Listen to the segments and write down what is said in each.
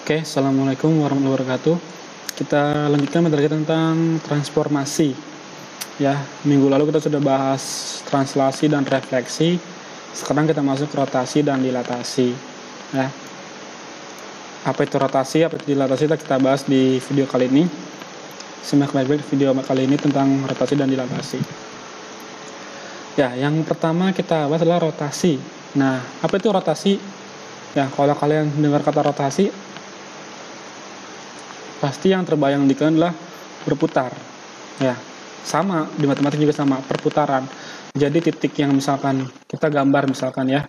Oke, Assalamualaikum warahmatullahi wabarakatuh. Kita lanjutkan materi kita tentang transformasi. Ya, minggu lalu kita sudah bahas translasi dan refleksi. Sekarang kita masuk ke rotasi dan dilatasi. Ya, apa itu rotasi, apa itu dilatasi, kita bahas di video kali ini. Simak baik-baik video kali ini tentang rotasi dan dilatasi. Ya, yang pertama kita bahas adalah rotasi. Nah, apa itu rotasi? Ya, kalau kalian dengar kata rotasi, pasti yang terbayang di kalian adalah berputar. Ya, sama di matematika juga sama, perputaran. Jadi titik yang misalkan kita gambar misalkan ya.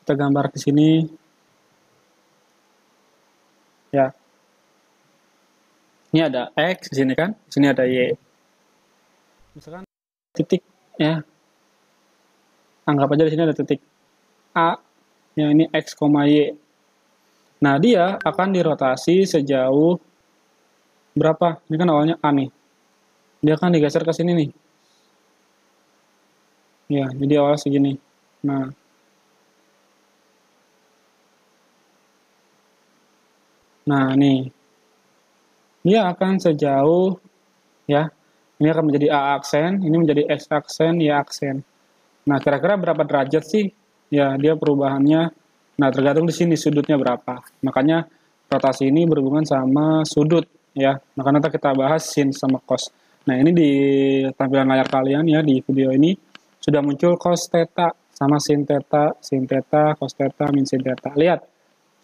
Kita gambar di sini. Ya. Ini ada X di sini kan, di sini ada Y. Misalkan titik ya. Anggap aja di sini ada titik A, yang ini X, Y. Nah, dia akan dirotasi sejauh berapa? Ini kan awalnya A nih. Dia akan digeser ke sini nih. Ya, jadi awalnya segini. Nah, nih. Dia akan sejauh, ya, ini akan menjadi A aksen, ini menjadi X aksen, Y aksen. Nah, kira-kira berapa derajat sih? Ya, dia perubahannya. Nah, tergantung di sini sudutnya berapa. Makanya rotasi ini berhubungan sama sudut, ya. Maka nanti kita bahas sin sama cos. Nah, ini di tampilan layar kalian ya, di video ini sudah muncul cos theta sama sin theta, cos theta, min sin theta. Lihat,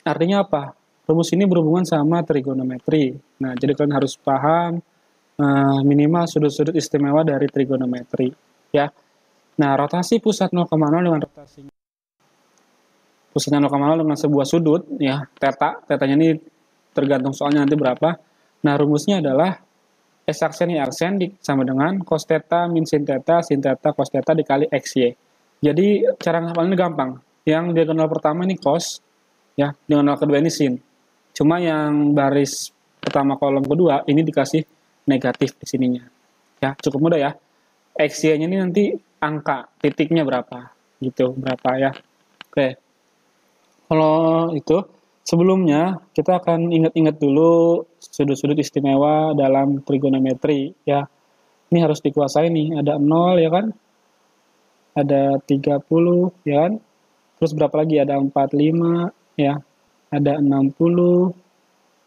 artinya apa? Rumus ini berhubungan sama trigonometri. Nah, jadi kalian harus paham minimal sudut-sudut istimewa dari trigonometri, ya. Nah, rotasi pusat 0,0 dengan rotasi pusatnya 0,0 dengan sebuah sudut, ya, tetanya ini tergantung soalnya nanti berapa. Nah, rumusnya adalah S aksen Y aksen sama dengan cos theta min sin theta cos theta dikali XY. Jadi, cara ngapalnya gampang. Yang diagonal pertama ini cos, ya, diagonal kedua ini sin. Cuma yang baris pertama kolom kedua ini dikasih negatif di sininya. Ya, cukup mudah ya. XY-nya ini nanti angka titiknya berapa gitu, berapa ya. Oke. Kalau itu sebelumnya kita akan ingat-ingat dulu sudut-sudut istimewa dalam trigonometri ya. Ini harus dikuasai nih, ada 0 ya kan? Ada 30 ya kan? Terus berapa lagi? Ada 45 ya. Ada 60,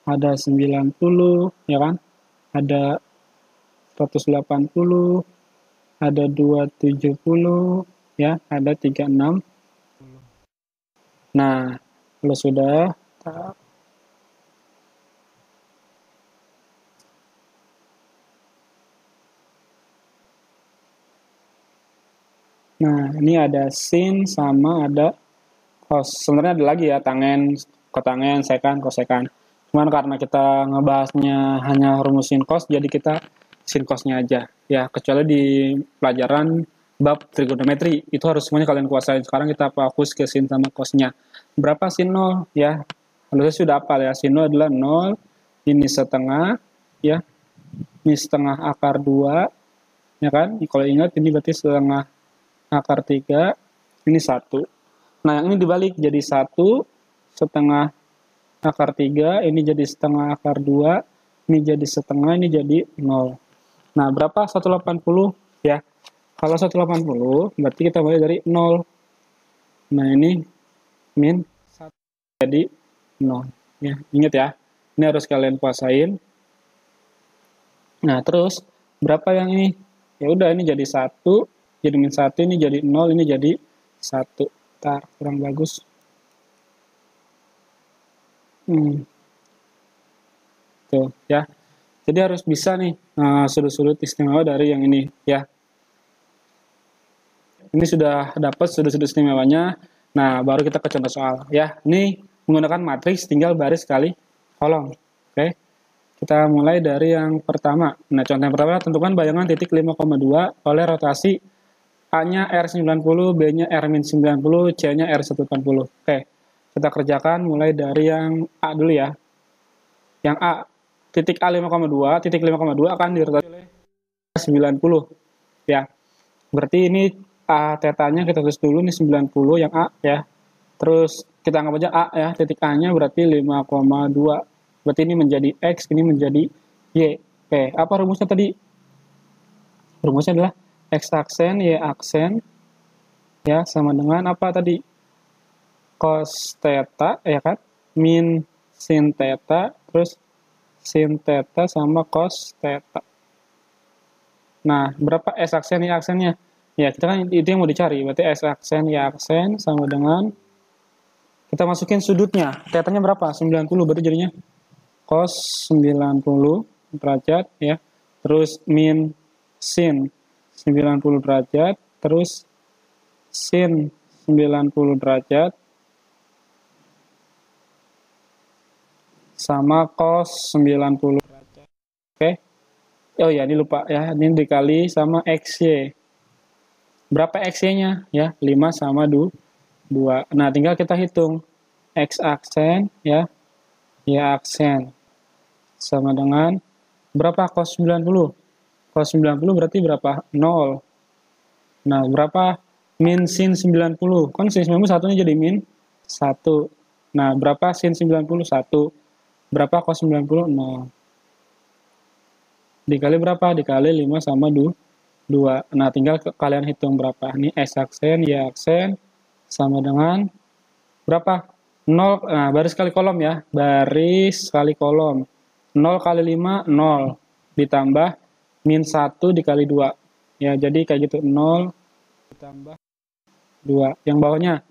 ada 90 ya kan? Ada 180, ada 270 ya, ada 36. Nah, kalau sudah nah, ini ada sin sama ada cos. Sebenarnya ada lagi ya, tangen, kotangen, sekan, kosekan. Cuman karena kita ngebahasnya hanya rumusin cos, jadi kita sin cosnya aja. Ya, kecuali di pelajaran bab trigonometri, itu harus semuanya kalian kuasain. Sekarang kita fokus ke sin sama cosnya. Berapa sin 0? Ya, kalau saya sudah hafal ya, sin 0 adalah 0, ini setengah, ya, ini setengah akar 2, ya kan? Kalau ingat, ini berarti setengah akar 3, ini 1. Nah, yang ini dibalik, jadi 1 setengah akar 3, ini jadi setengah akar 2, ini jadi setengah, ini jadi 0. Nah, berapa 180? Ya, kalau 180, berarti kita mulai dari 0. Nah, ini min 1, jadi 0. Ya, ingat ya, ini harus kalian kuasain. Nah, terus, berapa yang ini? Ya udah, ini jadi 1, jadi min 1, ini jadi 0, ini jadi 1. Ntar, kurang bagus. Tuh, ya. Jadi harus bisa nih sudut-sudut istimewa dari yang ini, ya. Ini sudah dapat sudut-sudut istimewanya. Nah, baru kita ke contoh soal, ya. Ini menggunakan matriks, tinggal baris kali kolom. Oke. Kita mulai dari yang pertama. Nah, contoh yang pertama, tentukan bayangan titik 5,2 oleh rotasi A-nya R90, B-nya R-90, C-nya R180. Oke, kita kerjakan mulai dari yang A dulu ya. Yang A, titik A 5,2, titik 5,2 akan dirotasi oleh 90. Ya, berarti ini A tetanya kita tulis dulu, ini 90 yang A ya. Terus kita anggap aja A ya, titik A-nya berarti 5,2. Berarti ini menjadi X, ini menjadi Y. Oke, apa rumusnya tadi? Rumusnya adalah X aksen, Y aksen, ya, sama dengan apa tadi? Cos theta, ya kan? Min sin theta, terus sin theta sama cos theta. Nah, berapa S aksen, Y aksennya? Ya, kita kan itu yang mau dicari. Berarti S aksen, Y aksen sama dengan kita masukin sudutnya. Tetanya berapa? 90. Berarti jadinya cos 90 derajat ya. Terus min sin 90 derajat, terus sin 90 derajat sama cos 90 derajat. Oke. Oh ya, ini lupa ya. Ini dikali sama XY. Berapa XY-nya? Ya, 5 sama 2. Nah, tinggal kita hitung. X aksen ya, Y aksen sama dengan berapa cos 90? Cos 90 berarti berapa? 0. Nah, berapa min sin 90? Kan sin 90 satunya jadi min 1. Nah, berapa sin 90? 1. Berapa cos 90? 0. Dikali berapa? Dikali 5 sama 2. Nah, tinggal kalian hitung berapa. Ini X aksen, Y aksen sama dengan berapa? 0, nah baris kali kolom ya, baris kali kolom. 0 kali 5, 0. Ditambah min 1 dikali 2. Ya, jadi kayak gitu, 0 ditambah 2. Yang bawahnya,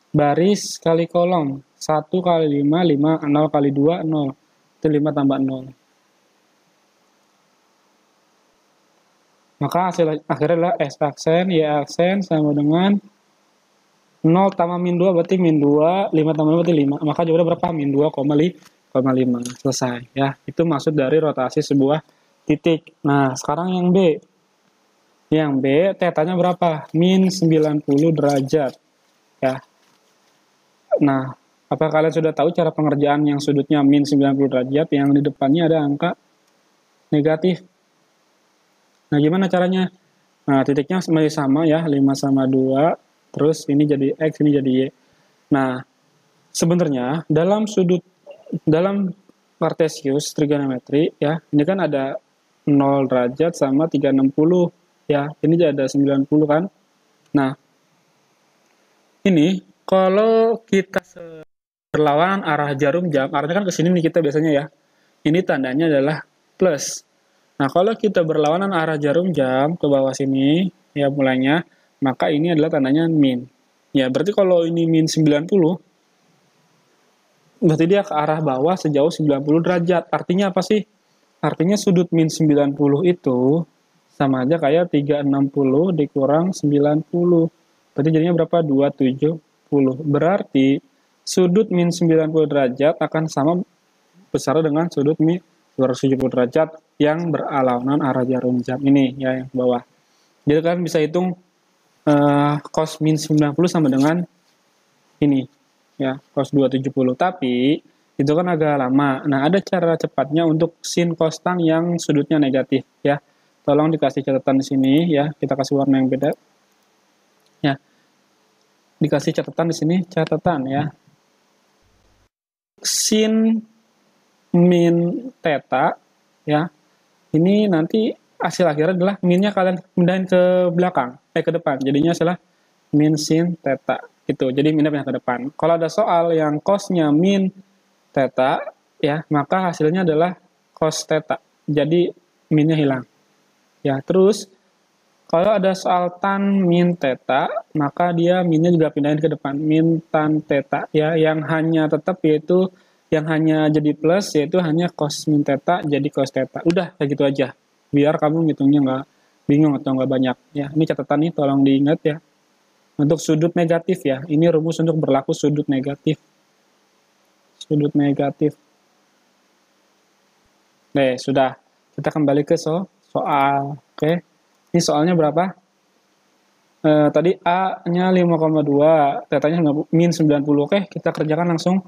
baris kali kolom. 1 kali 5, 5, 0 kali 2, 0. Itu 5 tambah 0. Maka hasil akhirnya adalah S aksen, Y aksen sama dengan 0 tambah min 2 berarti min 2, 5 tambah 2 berarti 5. Maka jawabannya berapa? Min 2,5. Selesai ya. Itu maksud dari rotasi sebuah titik. Nah, sekarang yang B. Yang B, tetanya berapa? Min 90 derajat. Ya. Nah, apa kalian sudah tahu cara pengerjaan yang sudutnya min 90 derajat, yang di depannya ada angka negatif? Nah, gimana caranya? Nah, titiknya masih sama ya, 5 sama 2. Terus ini jadi X, ini jadi Y. Nah, sebenarnya dalam Cartesius trigonometri ya, ini kan ada 0 derajat sama 360 ya. Ini ada 90 kan. Nah, ini kalau kita berlawanan arah jarum jam, arahnya kan ke sini nih kita biasanya ya. Ini tandanya adalah plus. Nah, kalau kita berlawanan arah jarum jam ke bawah sini ya mulainya, maka ini adalah tandanya min. Ya, berarti kalau ini min 90, berarti dia ke arah bawah sejauh 90 derajat. Artinya apa sih? Artinya sudut min 90 itu sama aja kayak 360 dikurang 90. Berarti jadinya berapa? 270. Berarti sudut min 90 derajat akan sama besar dengan sudut min 270 derajat yang berlawanan arah jarum jam. Ini ya yang bawah. Jadi kalian bisa hitung cos min 90 sama dengan ini ya, cos 270. Tapi itu kan agak lama. Nah, ada cara cepatnya untuk sin costan yang sudutnya negatif ya. Tolong dikasih catatan di sini ya. Kita kasih warna yang beda. Ya. Dikasih catatan di sini, catatan ya. Sin min theta ya. Ini nanti hasil akhirnya adalah minnya kalian pindahin ke belakang, ke depan. Jadinya adalah min sin theta gitu. Jadi minnya pindah ke depan. Kalau ada soal yang cosnya min theta ya, maka hasilnya adalah cos theta. Jadi minnya hilang. Ya, terus kalau ada soal tan min theta, maka dia minnya juga pindahin ke depan, min tan theta ya, yang hanya tetap yaitu yang hanya jadi plus yaitu hanya cos min theta jadi cos theta. Udah kayak gitu aja. Biar kamu ngitungnya nggak bingung atau nggak banyak ya. Ini catatan nih tolong diingat ya. Untuk sudut negatif ya. Ini rumus untuk berlaku sudut negatif. Sudut negatif. Nih, sudah. Kita kembali ke soal. Oke. Ini soalnya berapa? Tadi A-nya 5,2, tetanya min 90. Oke, kita kerjakan langsung.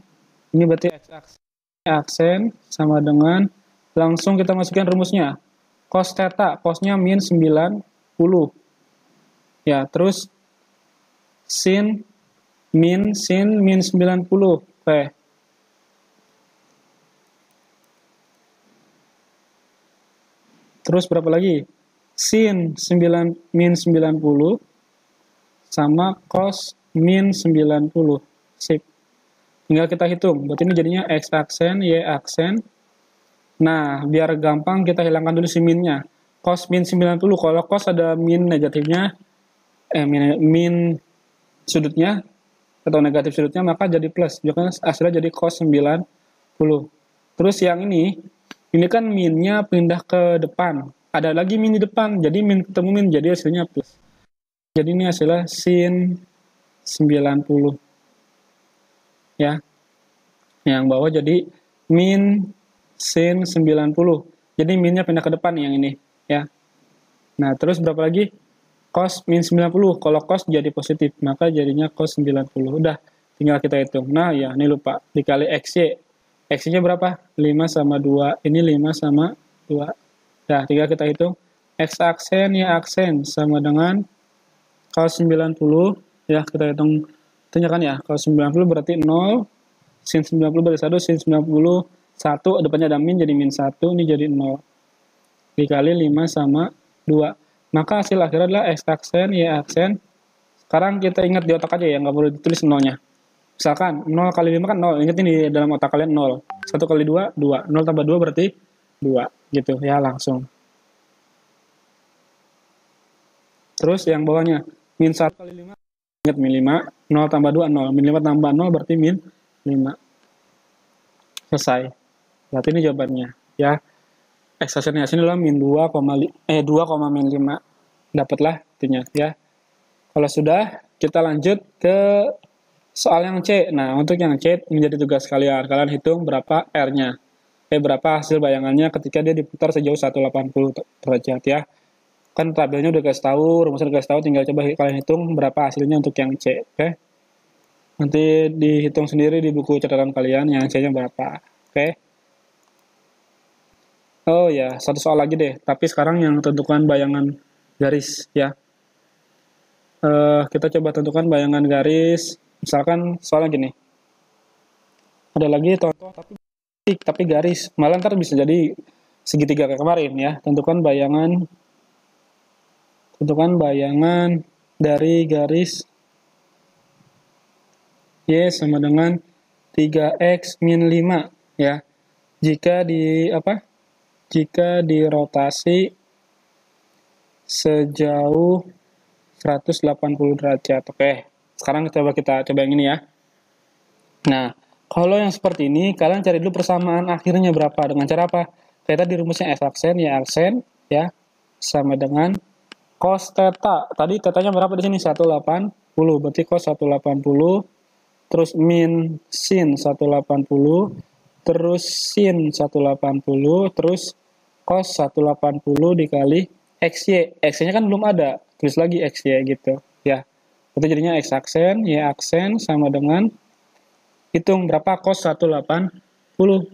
Ini berarti X aksen sama dengan langsung kita masukkan rumusnya. Cos theta, cosnya min 90. Ya, terus sin min sin min 90. Oke. Terus berapa lagi? Sin min 90 sama cos min 90. Sip. Tinggal kita hitung. Berarti ini jadinya X aksen, Y aksen. Nah, biar gampang kita hilangkan dulu si minnya. Cos min 90. Kalau cos ada min negatifnya, min sudutnya, atau negatif sudutnya, maka jadi plus. Jadi hasilnya jadi cos 90. Terus yang ini kan minnya pindah ke depan. Ada lagi min di depan, jadi min ketemu min, jadi hasilnya plus. Jadi ini hasilnya sin 90. Ya. Yang bawah jadi min sin 90. Jadi minnya pindah ke depan yang ini. Ya. Nah, terus berapa lagi? Cos min 90. Kalau cos jadi positif, maka jadinya cos 90. Udah, tinggal kita hitung. Nah, ya, ini lupa. Dikali XY. X-nya berapa? 5 sama 2. Ini 5 sama 2. Nah, tinggal kita hitung. X aksen, Y aksen. Sama dengan cos 90. Ya, kita hitung. Itunya kan ya. Cos 90 berarti 0. Sin 90 berarti 1. Sin 90, 1. Depannya ada min, jadi min 1. Ini jadi 0. Dikali 5 sama 2. Maka hasil akhirnya adalah X aksen, Y aksen. Sekarang kita ingat di otak aja ya. Nggak perlu ditulis 0-nya. Misalkan 0 kali 5 kan 0. Ingat ini dalam otak kalian 0. 1 kali 2, 2. 0 tambah 2 berarti 2. Gitu ya langsung. Terus yang bawahnya. Min 1 kali 5. Ingat min 5. 0 tambah 2, 0. Min 5 tambah 0 berarti min 5. Selesai. Berarti ini jawabannya. Ya. Eksaksennya sini adalah min 2, 2, min 5. Dapatlah itunya ya. Kalau sudah, kita lanjut ke soal yang C. Nah, untuk yang C menjadi tugas kalian. Kalian hitung berapa R-nya. Berapa hasil bayangannya ketika dia diputar sejauh 180 derajat ya. Kan tabelnya udah kasih tahu, rumusnya udah kasih tahu, tinggal coba kalian hitung berapa hasilnya untuk yang C. Oke. Nanti dihitung sendiri di buku catatan kalian yang C-nya berapa. Oke. Oh ya, satu soal lagi deh. Tapi sekarang yang tentukan bayangan garis ya. Kita coba tentukan bayangan garis. Misalkan soalnya gini. Ada lagi contoh tapi garis. Malah ntar bisa jadi segitiga kayak kemarin ya. Tentukan bayangan dari garis Y sama dengan 3x min 5 ya. Jika dirotasi sejauh 180 derajat. Oke, sekarang kita coba yang ini ya. Nah, kalau yang seperti ini, kalian cari dulu persamaan akhirnya berapa. Dengan cara apa? Kayak tadi rumusnya X aksen, Y aksen, ya, sama dengan cos theta. Tadi tetanya berapa di sini? 180. Berarti cos 180, terus min sin 180, terus sin 180, terus cos 180 dikali XY. XY-nya kan belum ada. Tulis lagi XY gitu, ya. Itu jadinya X aksen, Y aksen sama dengan hitung berapa cos 180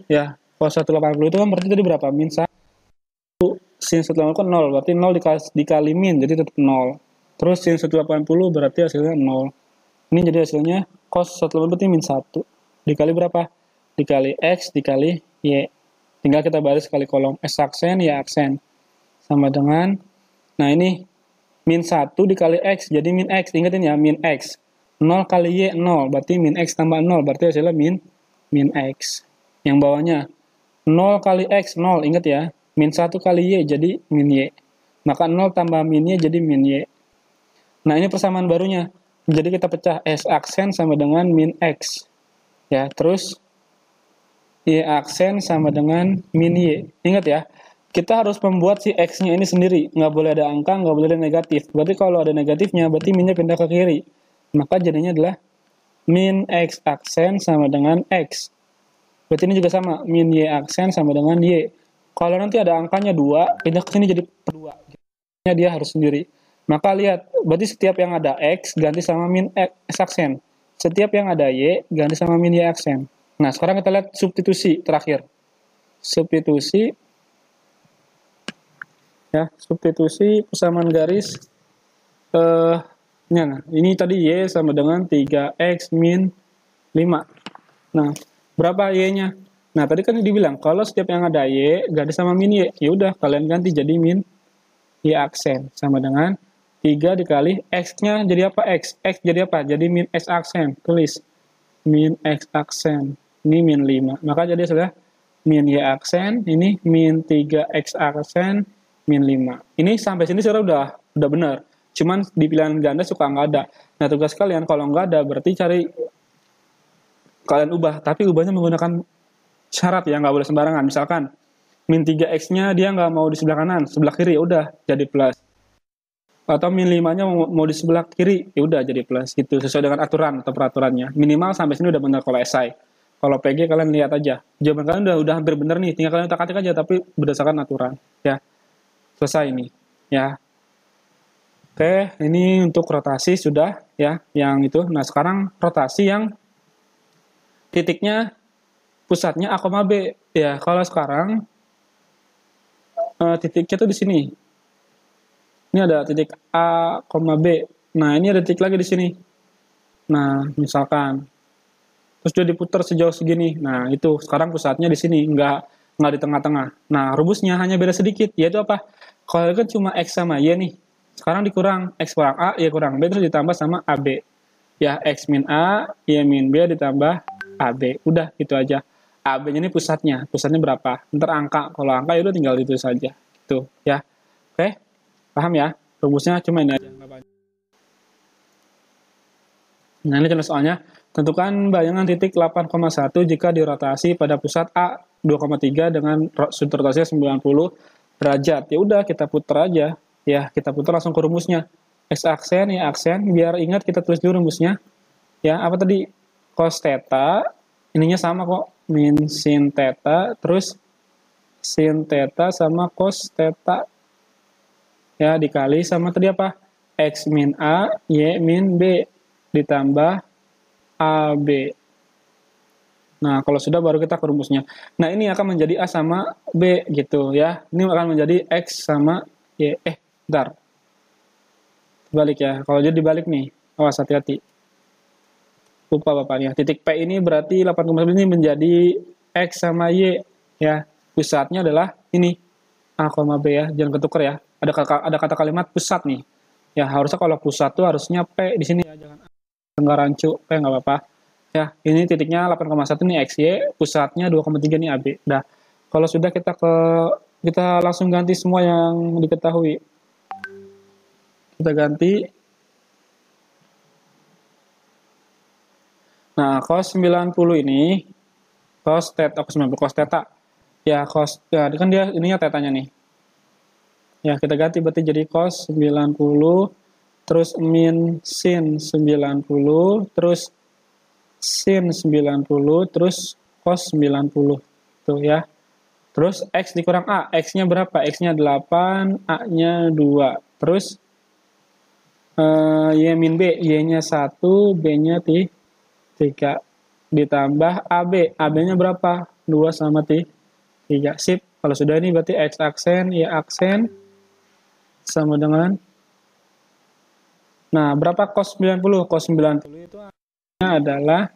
ya. Cos 180 itu kan berarti tadi berapa? Min 1. Sin 180 kan 0, berarti 0 dikali min, jadi tetap 0. Terus sin 180 berarti hasilnya 0. Ini jadi hasilnya cos 180 berarti min 1. Dikali berapa? Dikali X dikali Y. Tinggal kita baris kali kolom. X aksen, Y aksen. Sama dengan, nah ini min 1 dikali X, jadi min X. Ingatin ya, min X. 0 kali Y, 0. Berarti min X tambah 0. Berarti hasilnya min X. Yang bawahnya, 0 kali X, 0. Ingat ya, min 1 kali Y, jadi min Y. Maka 0 tambah min Y, jadi min Y. Nah, ini persamaan barunya. Jadi kita pecah S aksen sama dengan min X. Ya, terus Y aksen sama dengan min Y. Ingat ya, kita harus membuat si X-nya ini sendiri. Nggak boleh ada angka, nggak boleh ada negatif. Berarti kalau ada negatifnya, berarti min-nya pindah ke kiri. Maka jadinya adalah min X aksen sama dengan X. Berarti ini juga sama. Min Y aksen sama dengan Y. Kalau nanti ada angkanya 2, pindah ke sini jadi 2. Dia harus sendiri. Maka lihat, berarti setiap yang ada X, ganti sama min X aksen. Setiap yang ada Y, ganti sama min Y aksen. Nah, sekarang kita lihat substitusi terakhir. Substitusi persamaan garis Nah, ini tadi Y sama dengan 3X min 5. Nah, berapa Y-nya? Nah, tadi kan dibilang, kalau setiap yang ada Y, garis sama min Y. Ya udah, kalian ganti jadi min Y aksen. Sama dengan 3 dikali X-nya jadi apa? X. X jadi apa? Jadi min X aksen. Tulis. Min X aksen. Ini min 5. Maka jadi sudah min Y aksen, ini min 3X aksen, min 5. Ini sampai sini sudah udah benar. Cuman di pilihan ganda suka nggak ada. Nah, tugas kalian kalau nggak ada berarti cari, kalian ubah, tapi ubahnya menggunakan syarat ya, nggak boleh sembarangan. Misalkan min 3X-nya dia nggak mau di sebelah kanan, sebelah kiri, ya udah jadi plus. Atau min 5-nya mau di sebelah kiri, ya udah jadi plus gitu, sesuai dengan aturan atau peraturannya. Minimal sampai sini udah benar kalau esai. Kalau PG kalian lihat aja. Jawaban kalian udah hampir benar nih, tinggal kalian utak-atik aja tapi berdasarkan aturan, ya. Selesai ini, ya. Oke, ini untuk rotasi sudah ya, yang itu. Nah, sekarang rotasi yang titiknya pusatnya A, B. Ya, kalau sekarang titiknya tuh di sini. Ini ada titik A, B. Nah, ini ada titik lagi di sini. Nah, misalkan terus dia diputar sejauh segini. Nah, itu sekarang pusatnya di sini, nggak di tengah-tengah. Nah, rumusnya hanya beda sedikit, yaitu apa? Kalau kan cuma X sama Y nih. Sekarang dikurang, X kurang A, Y kurang B, terus ditambah sama AB. Ya, X min A, Y min B ditambah AB. Udah, gitu aja. AB-nya ini pusatnya berapa? Ntar angka, kalau angka ya udah tinggal itu saja. Gitu, ya. Oke, paham ya? Rumusnya cuma ini aja. Nah, ini contoh soalnya. Tentukan bayangan titik 8,1 jika dirotasi pada pusat A 2,3 dengan sudut rotasinya 90 derajat. Ya udah, kita putar aja. Ya, kita putar langsung ke rumusnya. X aksen, Y aksen. Biar ingat kita tulis dulu rumusnya. Ya, apa tadi? Cos theta. Ininya sama kok. Min sin theta. Terus sin theta sama cos theta. Ya, dikali sama tadi apa? X min A, Y min B. Ditambah AB. Nah, kalau sudah baru kita ke rumusnya. Nah, ini akan menjadi A sama B gitu ya. Ini akan menjadi X sama Y. Bentar. Balik ya. Kalau jadi dibalik nih. Awas, hati-hati. Lupa bapaknya. Titik P ini berarti 8,9 ini menjadi X sama Y ya. Pusatnya adalah ini. A, B ya. Jangan ketukar ya. Ada kata kalimat pusat nih. Ya, harusnya kalau pusat tuh harusnya P di sini ya, jangan A. Enggak rancu, P nggak apa-apa. Ya, ini titiknya 8,1 nih XY, pusatnya 2,3 nih AB. Nah, kalau sudah kita langsung ganti semua yang diketahui. Kita ganti. Nah, cos 90 ini cos theta, cos 90 cos theta. Ya, ya, kan dia ininya tetanya nih. Ya, kita ganti berarti jadi cos 90 terus min sin 90 terus sin 90 terus cos 90 tuh ya. Terus X dikurang A, X-nya berapa? X-nya 8, A-nya 2. Terus Y min B, Y-nya 1, B-nya 3. Ditambah AB, AB-nya berapa? 2 sama 3. Sip, kalau sudah ini berarti X aksen, Y aksen sama dengan, nah berapa cos 90? Cos 90 itu adalah,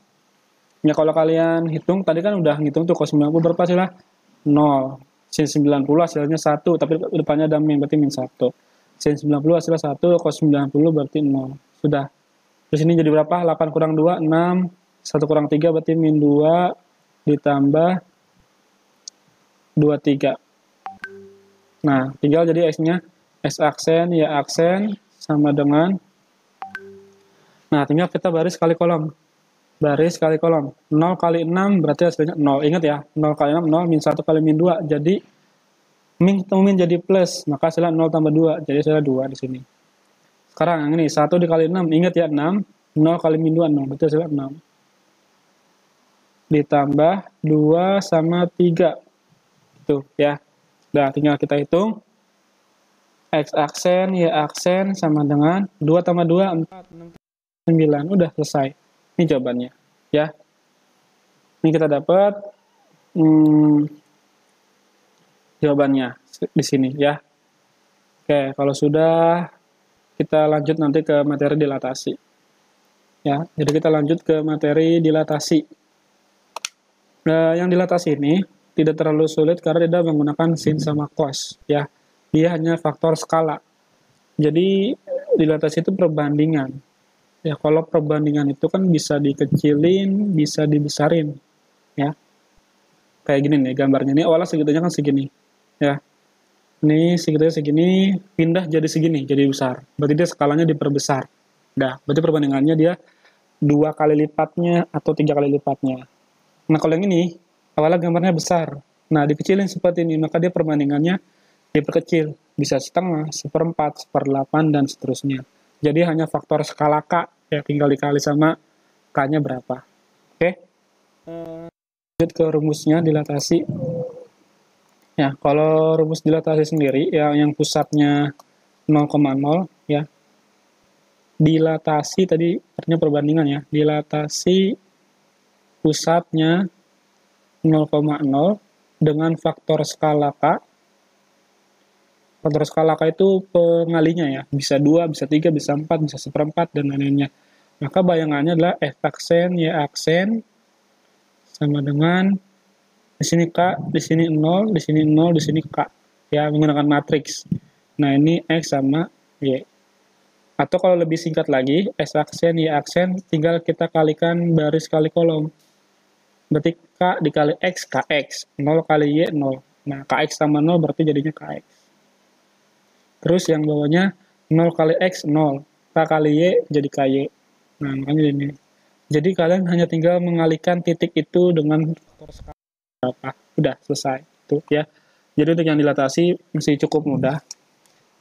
ya kalau kalian hitung, tadi kan udah ngitung tuh cos 90 berapa sih lah? 0. Sin 90 hasilnya 1, tapi depannya ada min, berarti min 1. Sin 90 hasilnya 1, cos 90 berarti 0. Sudah. Terus ini jadi berapa? 8 kurang 2, 6. 1 kurang 3 berarti min 2, ditambah 23. Nah, tinggal jadi X-nya, X aksen, Y aksen, sama dengan, nah tinggal kita baris kali kolom. Baris kali kolom. 0 kali 6 berarti hasilnya 0. Ingat ya, 0 kali 6, 0, min 1 kali min 2. Jadi, min ketemu min jadi plus. Maka hasilnya 0 tambah 2. Jadi hasilnya 2 di sini. Sekarang yang ini, 1 dikali 6. Ingat ya, 6. 0 kali min 2, 0. Berarti hasilnya 6. Ditambah 2 sama 3. Tuh ya. Nah, tinggal kita hitung. X aksen, Y aksen sama dengan 2 tambah 2, 4, 6, 9. Udah selesai. Ini jawabannya, ya. Ini kita dapat jawabannya di sini, ya. Oke, kalau sudah kita lanjut nanti ke materi dilatasi. Ya, jadi kita lanjut ke materi dilatasi. Yang dilatasi ini tidak terlalu sulit karena tidak menggunakan sin sama cos. Ya, dia hanya faktor skala. Jadi dilatasi itu perbandingan. Ya, kalau perbandingan itu kan bisa dikecilin, bisa dibesarin. Ya, kayak gini nih gambarnya. Ini awalnya segitunya kan segini. Ya, ini segitunya segini, pindah jadi segini, jadi besar. Berarti dia skalanya diperbesar. Nah, berarti perbandingannya dia 2 kali lipatnya atau 3 kali lipatnya. Nah, kalau yang ini, awalnya gambarnya besar. Nah, dikecilin seperti ini, maka dia perbandingannya diperkecil. Bisa setengah, seperempat, seperdelapan, dan seterusnya. Jadi hanya faktor skala K, ya tinggal dikali sama K-nya berapa. Oke? Lanjut ke rumusnya dilatasi. Ya, kalau rumus dilatasi sendiri, yang pusatnya 0,0, ya, dilatasi tadi artinya perbandingan ya, dilatasi pusatnya 0,0 dengan faktor skala K. Faktor skala K itu pengalinya ya, bisa 2, bisa 3, bisa 4, bisa seperempat, dan lain-lainnya. Maka bayangannya adalah F aksen, Y aksen, sama dengan di sini K, di sini 0, di sini 0, di sini K. Ya, menggunakan matriks. Nah, ini X sama Y. Atau kalau lebih singkat lagi, S aksen, Y aksen, tinggal kita kalikan baris kali kolom. Berarti K dikali X, KX. 0 kali Y, 0. Nah, KX sama 0 berarti jadinya KX. Terus yang bawahnya 0 kali X, 0. K kali Y jadi KY. Nah, makanya ini. Jadi kalian hanya tinggal mengalihkan titik itu dengan faktor skala berapa. Udah, selesai. Itu ya. Jadi untuk yang dilatasi masih cukup mudah.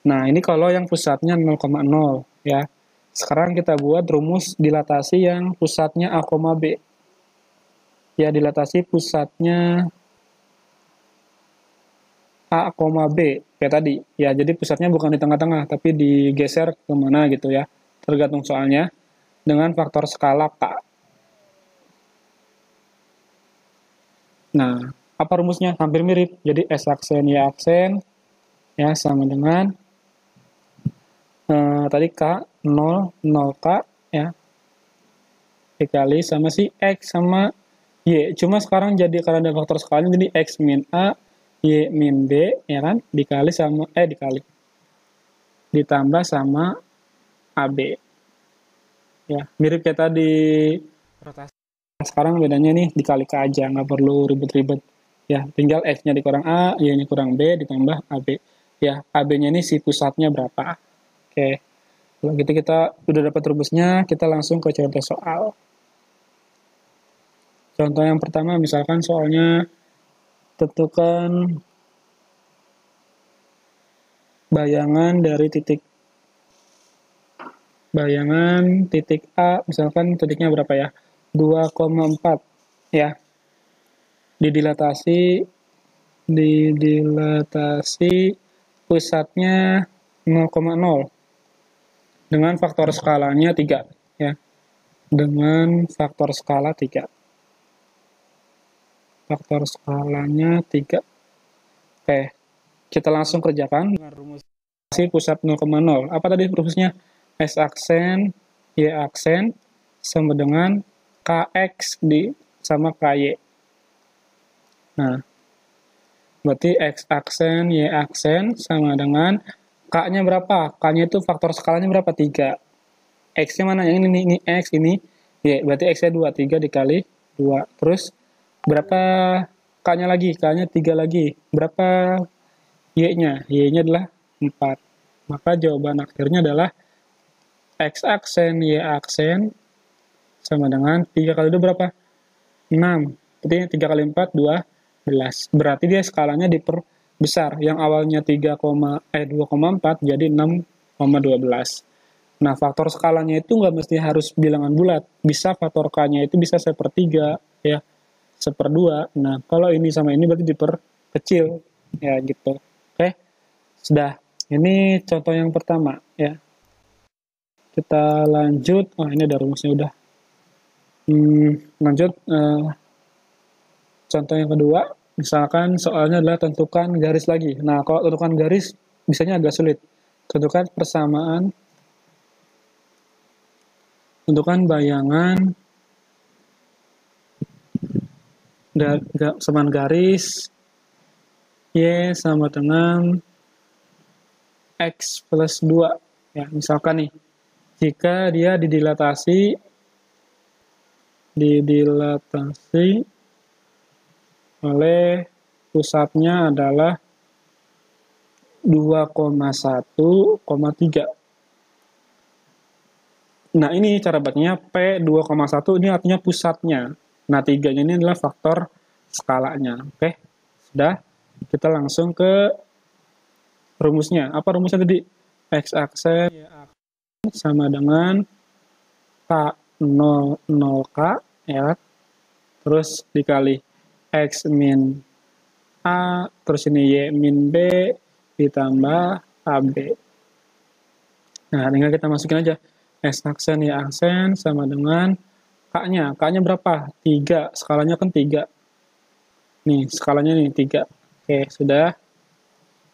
Nah, ini kalau yang pusatnya 0,0 ya. Sekarang kita buat rumus dilatasi yang pusatnya A, B. Ya, dilatasi pusatnya A, B kayak tadi. Ya, jadi pusatnya bukan di tengah-tengah, tapi digeser kemana gitu ya. Tergantung soalnya dengan faktor skala K. Nah, apa rumusnya? Hampir mirip. Jadi S aksen, Y aksen, ya sama dengan tadi K, 0, 0K, ya, dikali sama si X sama Y. Cuma sekarang jadi karena ada faktor skalanya, jadi X min A, Y min B, ya kan, dikali sama, ditambah sama AB. Ya, mirip kayak tadi rotasi. Sekarang bedanya nih dikali K aja, nggak perlu ribet-ribet. Ya, tinggal X-nya dikurang A, Y-nya kurang B, ditambah AB. Ya, AB-nya ini si pusatnya berapa. Oke, kalau gitu kita udah dapat rumusnya, kita langsung ke contoh soal. Contoh yang pertama, misalkan soalnya tentukan bayangan dari titik A, misalkan titiknya berapa ya? 2,4 ya. Didilatasi pusatnya 0,0 dengan faktor skalanya 3 ya. Dengan faktor skala 3. Faktor skalanya 3. Oke. Kita langsung kerjakan dengan rumus pusat 0,0. Apa tadi rumusnya? S aksen, Y aksen sama dengan KX sama KY. Nah, berarti X aksen, Y aksen sama dengan K-nya berapa? K-nya itu faktor skalanya berapa? 3. X-nya mana? Yang ini X, ini Y. Berarti X-nya 2. 3 dikali 2. Terus berapa K-nya lagi? K-nya 3 lagi. Berapa Y-nya? Y-nya adalah 4. Maka jawaban akhirnya adalah X aksen, Y aksen sama dengan 3 kali 2 berapa? 6. Berarti 3 kali 4, 12. Berarti dia skalanya diperbesar. Yang awalnya 2,4 jadi 6,12. Nah, faktor skalanya itu nggak mesti harus bilangan bulat. Bisa faktor K-nya itu bisa 1/3, ya. 1/2. Nah, kalau ini sama ini berarti diperkecil. Ya, gitu. Oke? Sudah. Ini contoh yang pertama, ya. Kita lanjut. Oh, ini ada rumusnya udah. Lanjut. Contoh yang kedua. Misalkan soalnya adalah tentukan garis lagi. Nah, kalau tentukan garis, biasanya agak sulit. Tentukan persamaan Tentukan bayangan seman garis Y sama dengan X plus 2. Ya, misalkan nih, jika dia didilatasi oleh pusatnya adalah 2,1,3. Nah, ini cara bacanya P 2,1 ini artinya pusatnya. Nah, 3-nya ini adalah faktor skalanya. Oke, sudah. Kita langsung ke rumusnya. Apa rumusnya tadi? X aksen sama dengan K0, 0K, ya. Terus dikali X min A, terus ini Y min B, ditambah AB. Nah, tinggal kita masukin aja. X aksen, Y aksen, sama dengan K-nya. K-nya berapa? 3. Skalanya kan 3. Nih, skalanya nih 3. Oke, sudah.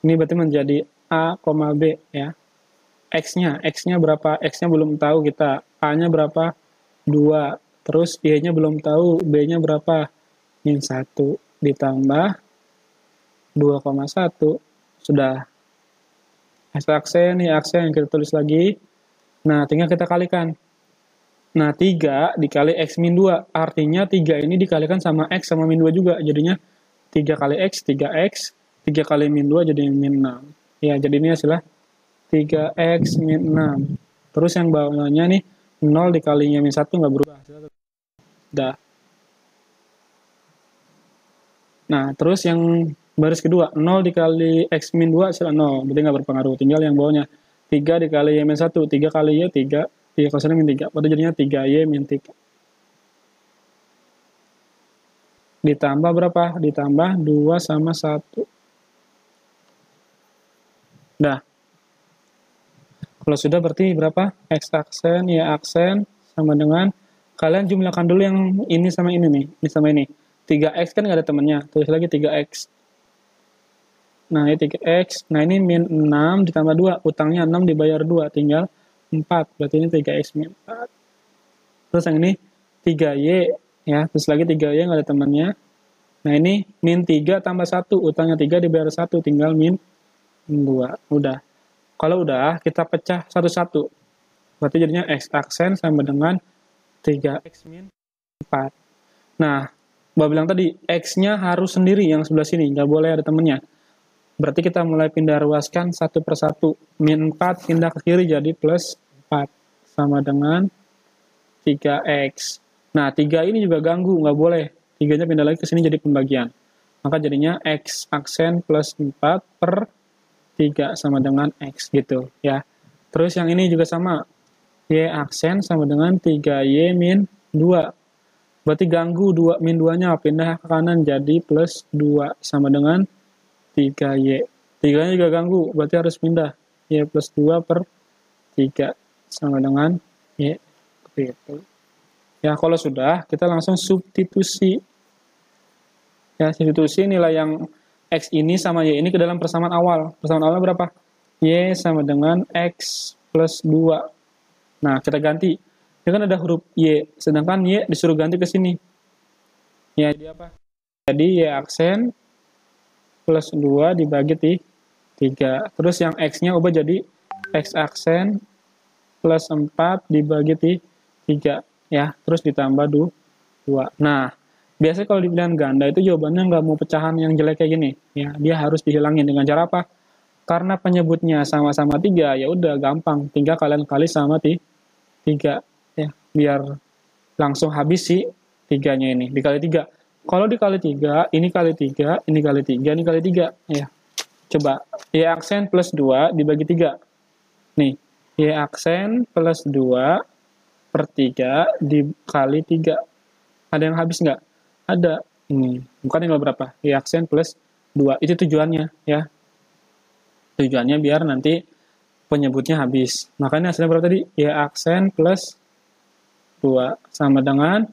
Ini berarti menjadi A, B, ya. X-nya berapa? X-nya belum tahu kita. A-nya berapa? 2. Terus Y-nya belum tahu. B-nya berapa? Min 1. Ditambah 2,1. Sudah. X aksen, Y aksen, kita tulis lagi. Nah, tinggal kita kalikan. Nah, 3 dikali X min 2. Artinya 3 ini dikalikan sama X sama min 2 juga. Jadinya 3 kali X, 3X. 3 kali min 2 jadi min 6. Ya, jadi ini hasilnya 3X min 6. Terus yang bawahnya nih, 0 dikalinya min 1 nggak berubah. Udah. Nah, terus yang baris kedua, 0 dikali X min 2 hasilnya 0. Berarti nggak berpengaruh. Tinggal yang bawahnya. 3 dikali Y min 1. 3 kali Y, 3. 3 kali min 3. Berarti jadinya 3Y min 3. Ditambah berapa? Ditambah 2 sama 1. Nah, kalau sudah berarti berapa? X aksen, Y aksen, sama dengan, kalian jumlahkan dulu yang ini sama ini nih. Ini sama ini. 3X kan nggak ada temennya. Tulis lagi 3X. Nah, ini 3X. Nah, ini min 6 ditambah 2. Utangnya 6 dibayar 2. Tinggal 4. Berarti ini 3X min 4. Terus yang ini 3Y. Ya, terus lagi 3Y nggak ada temennya. Nah, ini min 3 tambah 1. Utangnya 3 dibayar 1. Tinggal min 2. Udah. Kalau udah, kita pecah satu-satu. Berarti jadinya X aksen sama dengan 3X min 4. Nah, Mbak bilang tadi, X-nya harus sendiri yang sebelah sini. Nggak boleh ada temennya. Berarti kita mulai pindah ruaskan satu per satu. Min 4 pindah ke kiri jadi plus 4. Sama dengan 3X. Nah, 3 ini juga ganggu. Nggak boleh. 3-nya pindah lagi ke sini jadi pembagian. Maka jadinya X aksen plus 4 per 3 sama dengan X gitu ya. Terus yang ini juga sama. Y aksen sama dengan 3Y min 2. Berarti ganggu 2 min 2-nya pindah ke kanan jadi plus 2 sama dengan 3Y. 3-nya juga ganggu, berarti harus pindah. Y plus 2 per 3 sama dengan Y. Gitu. Ya, kalau sudah, kita langsung substitusi. Ya, substitusi nilai yang X ini sama Y ini ke dalam persamaan awal. Persamaan awalnya berapa? Y sama dengan X plus 2. Nah, kita ganti. Ini kan ada huruf Y, sedangkan Y disuruh ganti ke sini. Ya, jadi apa? Jadi Y aksen plus 2 dibagi 3. Terus yang X-nya ubah jadi X aksen plus 4 dibagi 3. Ya, terus ditambah 2. Nah, biasanya kalau di pilihan ganda itu jawabannya nggak mau pecahan yang jelek kayak gini. Ya, dia harus dihilangin dengan cara apa? Karena penyebutnya sama-sama 3, ya udah gampang. Tinggal kalian kali sama 3. Ya, biar langsung habis sih 3-nya ini. Dikali 3. Kalau dikali 3, ini kali 3, ini kali 3, ini kali 3. Ya. Coba, Y aksen plus 2 dibagi 3. Nih, Y aksen plus 2 per 3 dikali 3. Ada yang habis nggak? Ada. Ini. Bukan tinggal berapa? Y aksen plus 2. Itu tujuannya. Ya. Tujuannya biar nanti penyebutnya habis. Makanya hasilnya berapa tadi? Y aksen plus 2. Sama dengan,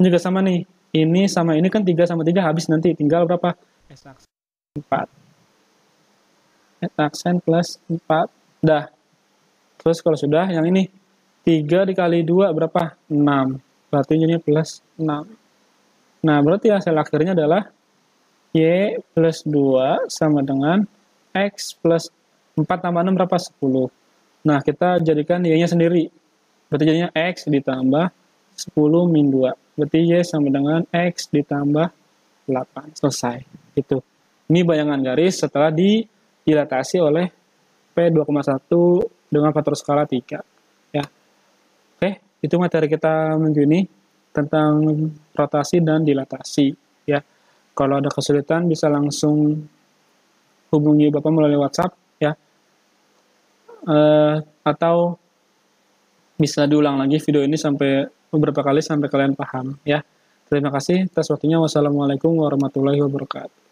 ini juga sama nih. Ini sama ini kan 3 sama 3 habis nanti. Tinggal berapa? S aksen 4. S aksen plus 4. Dah. Terus kalau sudah, yang ini 3 dikali 2 berapa? 6. Berarti jadinya plus 6. Nah, berarti hasil akhirnya adalah Y plus 2 sama dengan X plus 4 tambah 6 berapa? 10. Nah, kita jadikan Y-nya sendiri. Berarti jadinya X ditambah 10 min 2. Berarti Y sama dengan X ditambah 8. Selesai. Itu. Ini bayangan garis setelah didilatasi oleh P2,1 dengan faktor skala 3. Ya. Oke, itu materi kita minggu ini tentang rotasi dan dilatasi. Ya. Kalau ada kesulitan bisa langsung hubungi Bapak melalui WhatsApp. Ya. Atau bisa diulang lagi video ini sampai beberapa kali sampai kalian paham. Ya. Terima kasih atas waktunya. Wassalamualaikum warahmatullahi wabarakatuh.